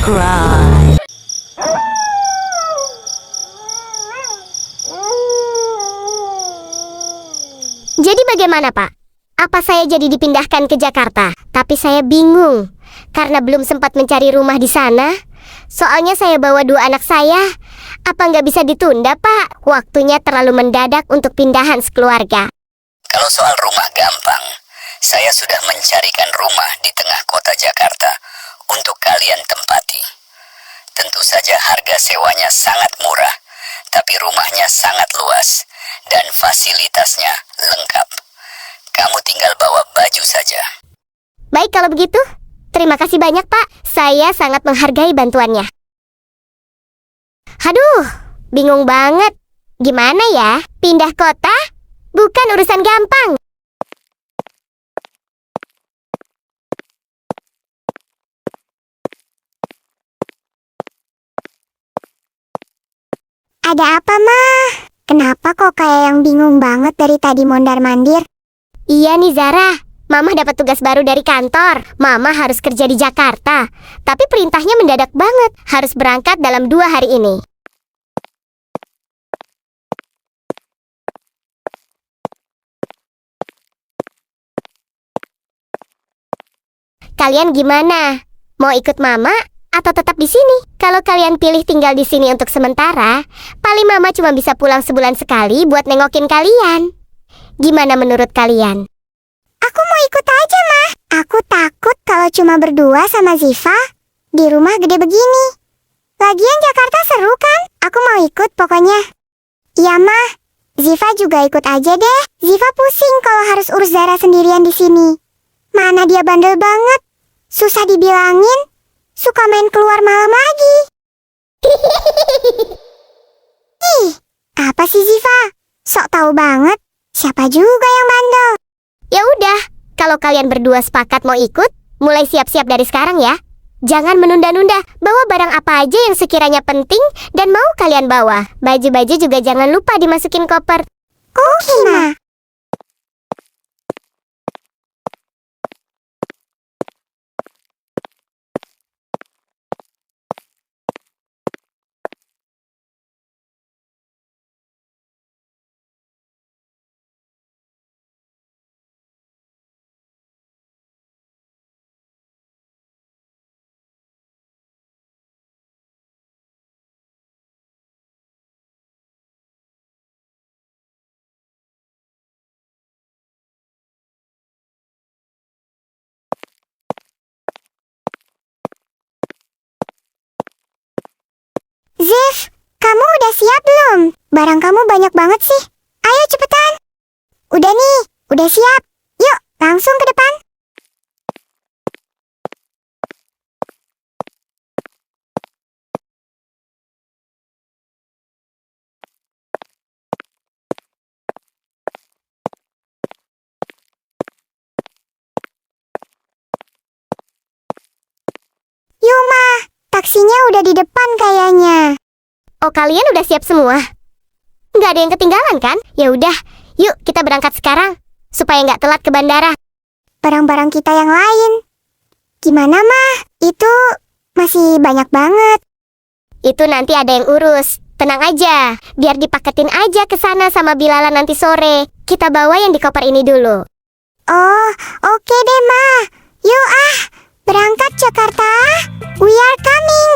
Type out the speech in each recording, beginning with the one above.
cry. Jadi bagaimana, Pak? Apa saya jadi dipindahkan ke Jakarta? Tapi saya bingung, karena belum sempat mencari rumah di sana. Soalnya saya bawa 2 anak saya. Apa nggak bisa ditunda, Pak? Waktunya terlalu mendadak untuk pindahan sekeluarga. Kalau soal rumah gampang, saya sudah mencarikan rumah di tengah kota Jakarta untuk kalian tempati. Tentu saja harga sewanya sangat murah, tapi rumahnya sangat luas dan fasilitasnya lengkap. Kamu tinggal bawa baju saja. Baik kalau begitu. Terima kasih banyak, Pak. Saya sangat menghargai bantuannya. Aduh, bingung banget. Gimana ya? Pindah kota? Bukan urusan gampang. Ada apa, Mah? Kenapa kok kayak yang bingung banget dari tadi mondar-mandir? Iya nih, Zara. Mama dapat tugas baru dari kantor. Mama harus kerja di Jakarta. Tapi perintahnya mendadak banget. Harus berangkat dalam 2 hari ini. Kalian gimana? Mau ikut Mama atau tetap di sini? Kalau kalian pilih tinggal di sini untuk sementara, paling Mama cuma bisa pulang sebulan sekali buat nengokin kalian. Gimana menurut kalian? Aku mau ikut aja, Mah. Aku takut kalau cuma berdua sama Ziva di rumah gede begini. Lagian Jakarta seru kan? Aku mau ikut pokoknya. Iya, Mah. Ziva juga ikut aja deh. Ziva pusing kalau harus urus Zara sendirian di sini. Mana dia bandel banget. Susah dibilangin. Suka main keluar malam lagi. Ih, apa sih Ziva? Sok tahu banget. Siapa juga yang bandel? Ya udah, kalau kalian berdua sepakat mau ikut, mulai siap-siap dari sekarang ya. Jangan menunda-nunda, bawa barang apa aja yang sekiranya penting dan mau kalian bawa. Baju-baju juga jangan lupa dimasukin koper. Oke, Mah. Ziv, kamu udah siap belum? Barang kamu banyak banget sih. Ayo cepetan. Udah nih, udah siap. Yuk, langsung ke depan. Yuk, Mah. Taksinya udah di depan kayaknya. Oh, kalian udah siap semua? Nggak ada yang ketinggalan kan? Ya udah, yuk kita berangkat sekarang supaya nggak telat ke bandara. Barang-barang kita yang lain. Gimana, Mah? Itu masih banyak banget. Itu nanti ada yang urus. Tenang aja, biar dipaketin aja ke sana sama Bilala nanti sore. Kita bawa yang di koper ini dulu. Oh, oke deh, Mah. Yuk berangkat Jakarta. We are coming.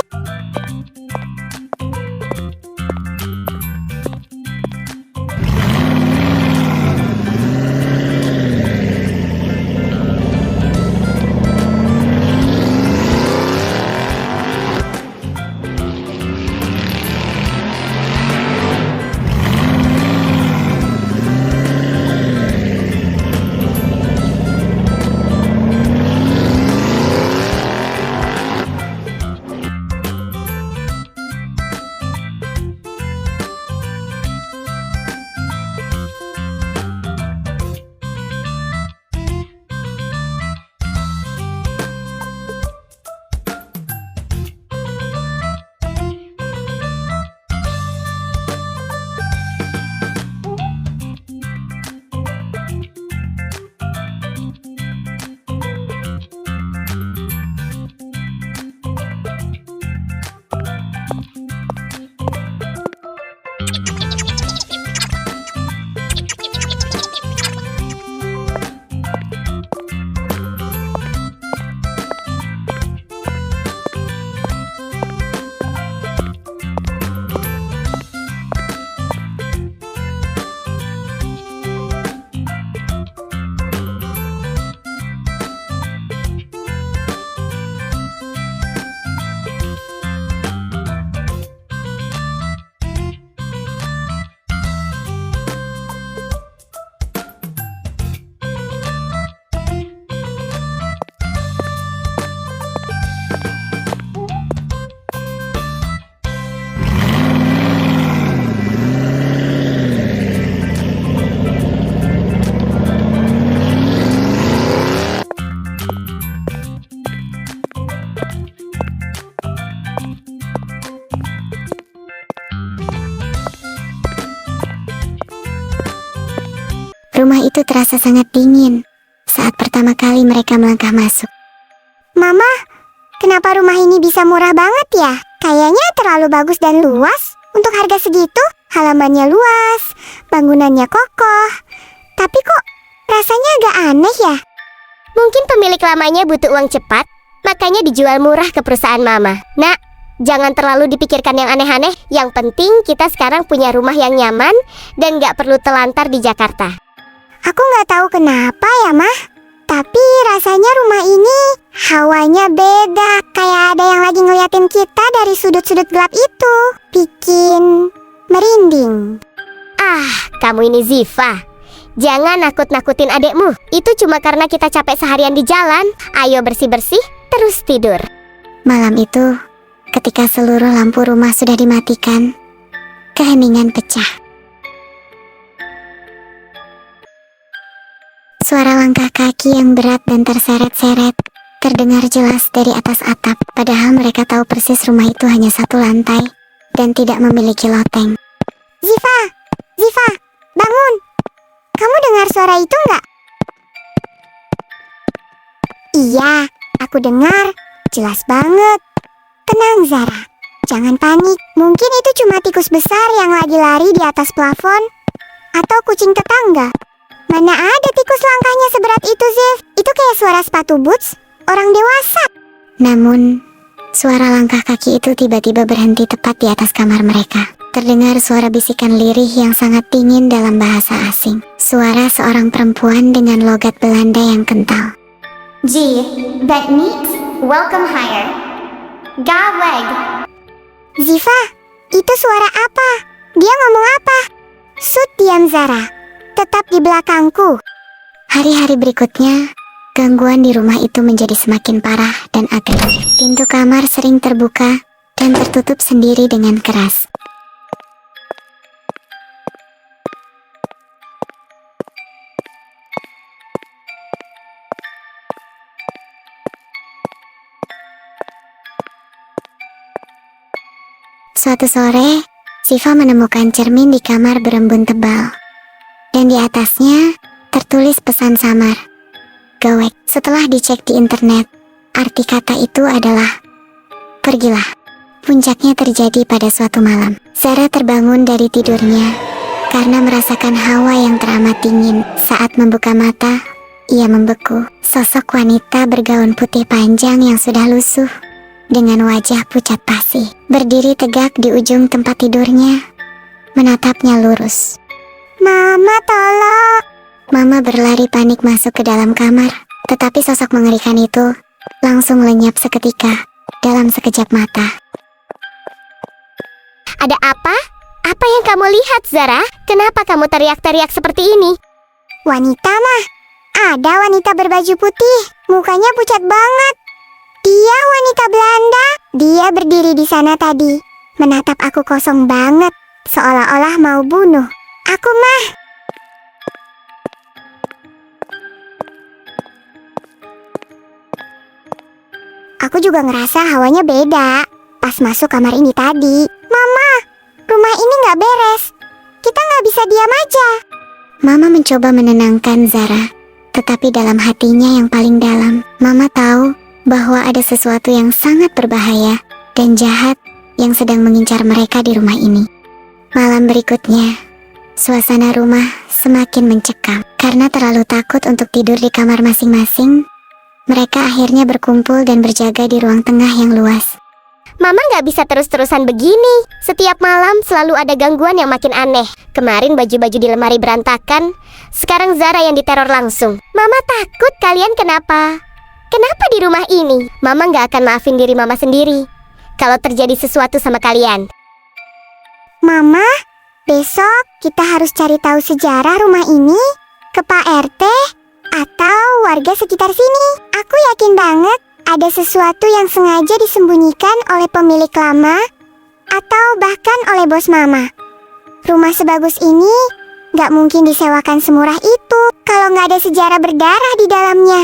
Rumah itu terasa sangat dingin saat pertama kali mereka melangkah masuk. Mama, kenapa rumah ini bisa murah banget ya? Kayaknya terlalu bagus dan luas untuk harga segitu. Halamannya luas, bangunannya kokoh. Tapi kok rasanya agak aneh ya? Mungkin pemilik lamanya butuh uang cepat, makanya dijual murah ke perusahaan Mama. Nak, jangan terlalu dipikirkan yang aneh-aneh. Yang penting kita sekarang punya rumah yang nyaman dan gak perlu telantar di Jakarta. Aku nggak tahu kenapa ya, Mah. Tapi rasanya rumah ini hawanya beda. Kayak ada yang lagi ngeliatin kita dari sudut-sudut gelap itu. Bikin merinding. Ah, kamu ini Ziva. Jangan nakut-nakutin adekmu. Itu cuma karena kita capek seharian di jalan. Ayo bersih-bersih, terus tidur. Malam itu, ketika seluruh lampu rumah sudah dimatikan, keheningan pecah. Suara langkah kaki yang berat dan terseret-seret terdengar jelas dari atas atap. Padahal mereka tahu persis rumah itu hanya satu lantai dan tidak memiliki loteng. Ziva! Ziva! Bangun! Kamu dengar suara itu nggak? Iya, aku dengar. Jelas banget. Tenang, Zara. Jangan panik. Mungkin itu cuma tikus besar yang lagi lari di atas plafon. Atau kucing tetangga. Mana ada tikus langkahnya seberat itu, Ziv? Itu kayak suara sepatu boots orang dewasa. Namun, suara langkah kaki itu tiba-tiba berhenti tepat di atas kamar mereka. Terdengar suara bisikan lirih yang sangat dingin dalam bahasa asing. Suara seorang perempuan dengan logat Belanda yang kental. Gee, that neat. Welcome higher. Gaweg. Ziva, itu suara apa? Dia ngomong apa? Sud, diam, Zara. Tetap di belakangku. Hari-hari berikutnya, gangguan di rumah itu menjadi semakin parah dan agresif. Pintu kamar sering terbuka dan tertutup sendiri dengan keras. Suatu sore, Ziva menemukan cermin di kamar berembun tebal. Dan di atasnya tertulis pesan samar, "Gawek." Setelah dicek di internet, arti kata itu adalah pergilah. Puncaknya terjadi pada suatu malam. Zara terbangun dari tidurnya karena merasakan hawa yang teramat dingin. Saat membuka mata, ia membeku. Sosok wanita bergaun putih panjang yang sudah lusuh dengan wajah pucat pasi berdiri tegak di ujung tempat tidurnya, menatapnya lurus. Mama, tolong! Mama berlari panik masuk ke dalam kamar, tetapi sosok mengerikan itu langsung lenyap seketika dalam sekejap mata. Ada apa? Apa yang kamu lihat, Zara? Kenapa kamu teriak-teriak seperti ini? Wanita, Mah. Ada wanita berbaju putih, mukanya pucat banget. Dia wanita Belanda. Dia berdiri di sana tadi, menatap aku kosong banget, seolah-olah mau bunuh. Aku, Mah. Aku juga ngerasa hawanya beda pas masuk kamar ini tadi. Mama, rumah ini nggak beres. Kita nggak bisa diam aja. Mama mencoba menenangkan Zara, tetapi dalam hatinya yang paling dalam, Mama tahu bahwa ada sesuatu yang sangat berbahaya dan jahat yang sedang mengincar mereka di rumah ini. Malam berikutnya, suasana rumah semakin mencekam. Karena terlalu takut untuk tidur di kamar masing-masing, mereka akhirnya berkumpul dan berjaga di ruang tengah yang luas. Mama nggak bisa terus-terusan begini. Setiap malam selalu ada gangguan yang makin aneh. Kemarin baju-baju di lemari berantakan, sekarang Zara yang diteror langsung. Mama takut kalian kenapa? Kenapa di rumah ini? Mama nggak akan maafin diri Mama sendiri kalau terjadi sesuatu sama kalian. Mama, besok kita harus cari tahu sejarah rumah ini ke Pak RT atau warga sekitar sini. Aku yakin banget ada sesuatu yang sengaja disembunyikan oleh pemilik lama atau bahkan oleh bos Mama. Rumah sebagus ini gak mungkin disewakan semurah itu kalau gak ada sejarah berdarah di dalamnya.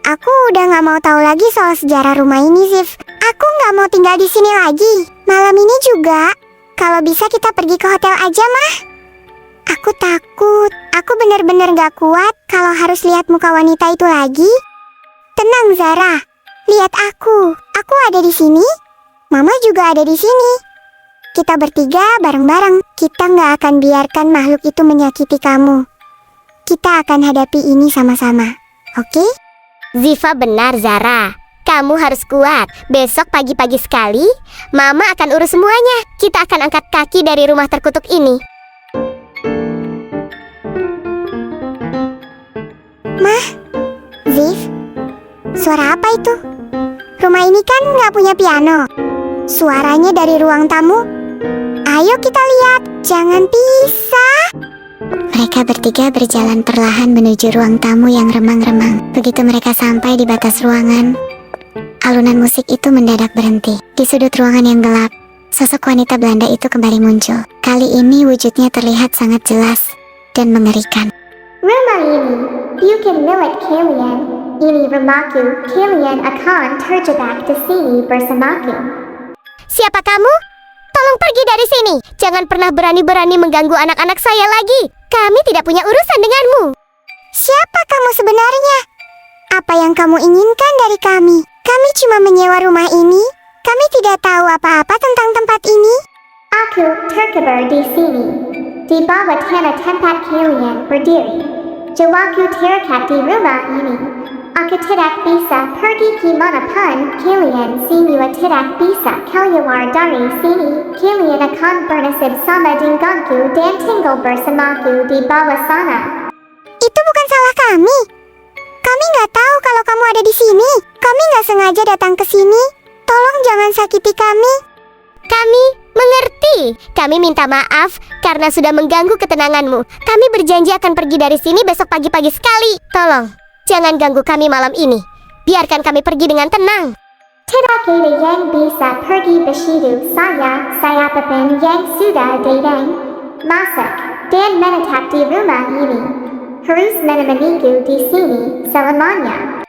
Aku udah gak mau tahu lagi soal sejarah rumah ini, Ziv. Aku gak mau tinggal di sini lagi. Malam ini juga, kalau bisa kita pergi ke hotel aja, Mah. Aku takut. Aku benar-benar gak kuat kalau harus lihat muka wanita itu lagi. Tenang Zara, lihat aku. Aku ada di sini. Mama juga ada di sini. Kita bertiga bareng-bareng. Kita gak akan biarkan makhluk itu menyakiti kamu. Kita akan hadapi ini sama-sama. Oke? Ziva benar, Zara. Kamu harus kuat. Besok pagi-pagi sekali, Mama akan urus semuanya. Kita akan angkat kaki dari rumah terkutuk ini. Mah, Ziv, suara apa itu? Rumah ini kan nggak punya piano. Suaranya dari ruang tamu. Ayo kita lihat, jangan pisah. Mereka bertiga berjalan perlahan menuju ruang tamu yang remang-remang. Begitu mereka sampai di batas ruangan, alunan musik itu mendadak berhenti. Di sudut ruangan yang gelap, sosok wanita Belanda itu kembali muncul. Kali ini wujudnya terlihat sangat jelas dan mengerikan. Rumah ini, bukan milik kalian. Ini rumahku, kalian akan terjebak di sini bersamaku. Siapa kamu? Tolong pergi dari sini. Jangan pernah berani-berani mengganggu anak-anak saya lagi. Kami tidak punya urusan denganmu. Siapa kamu sebenarnya? Apa yang kamu inginkan dari kami? Kami cuma menyewa rumah ini. Kami tidak tahu apa-apa tentang tempat ini. Aku terkubur di sini. Di bawah tanah tempat kalian berdiri. Jiwaku terikat di rumah ini. Aku tidak bisa pergi kemanapun kalian semua tidak bisa keluar dari sini. Kalian akan bernasib sama denganku dan tinggal bersamaku di bawah sana. Itu bukan salah kami. Kami nggak tahu kalau kamu ada di sini. Kami nggak sengaja datang ke sini. Tolong jangan sakiti kami. Kami mengerti. Kami minta maaf karena sudah mengganggu ketenanganmu. Kami berjanji akan pergi dari sini besok pagi-pagi sekali. Tolong, jangan ganggu kami malam ini. Biarkan kami pergi dengan tenang. Tidak ada yang bisa pergi begitu saya pepin yang sudah datang, masuk, dan menetap di rumah ini. Harus menemaniku di sini selamanya.